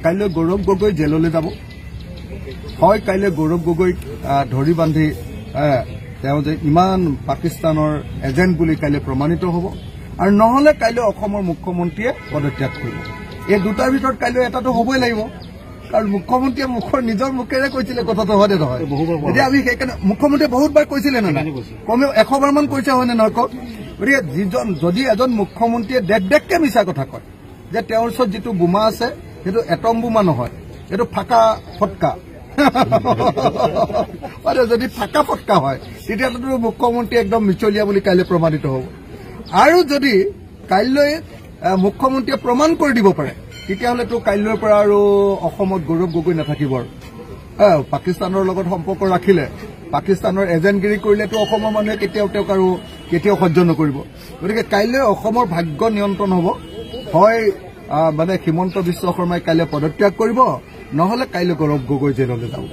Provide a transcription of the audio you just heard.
কাইলৈ গৌৰৱ গগৈ জেললৈ যাব হয় কাইলৈ গৌৰৱ গগৈক ধৰি বান্ধি তেওঁ যে ইমান পাকিস্তানৰ এজেণ্ট বুলি কাইলৈ প্ৰমাণিত হ'ব আৰু নহলে কাইলৈ অসমৰ মুখ্যমন্ত্ৰীয়ে পদত্যাগ কৰিব এই দুটাৰ ভিতৰত কাইলৈ এটাটো হ'বই লাগিব কাৰণ মুখ্যমন্ত্ৰীয়ে নিজৰ মুখেৰে কৈছিলে কথাটো হয়নে নহয় এতিয়া আমি সেইকাৰণে মুখ্যমন্ত্ৰীয়ে বহুতবাৰ কৈছিলে নে নাই কমেও 100 বাৰমান কৈছে হয়নে নহয় কওক গতিকে যদি এজন মুখ্যমন্ত্ৰীয়ে ডেকডেককে মিছা কথা কয় যে তেওঁৰ ওচৰত যিটো বোমা আছে সেইটো এটম বোমা নহয় এইটো ফাকা ফটকা যদি ফাকা ফটকা হয় তেতিয়াতো মুখ্যমন্ত্ৰী একদম মিছলীয়া বুলি কাইলৈ প্ৰমাণিত হ'ব আৰু যদি কাইলৈ মুখ্যমন্ত্ৰীয়ে প্ৰমাণ কৰি দিব পাৰে তেতিয়াহ'লেতো কাইলৈৰ পৰা আৰু অসমত গৌৰৱ গগৈ নাথাকিব আৰু পাকিস্তানৰ লগত সম্পৰ্ক ৰাখিলে পাকিস্তানৰ এজেণ্টগিৰি কৰিলেতো অসমৰ মানুহে কেতিয়াও সহ্য নকৰিব গতিকে কাইলৈ অসমৰ ভাগ্য নিয়ন্ত্ৰণ হ'ব হয় মানে হিমন্ত বিশ্ব শৰ্মাই কাইলৈ পদত্যাগ কৰিব নহলে কাইলৈ গৌৰৱ গগৈ জেললৈ যাব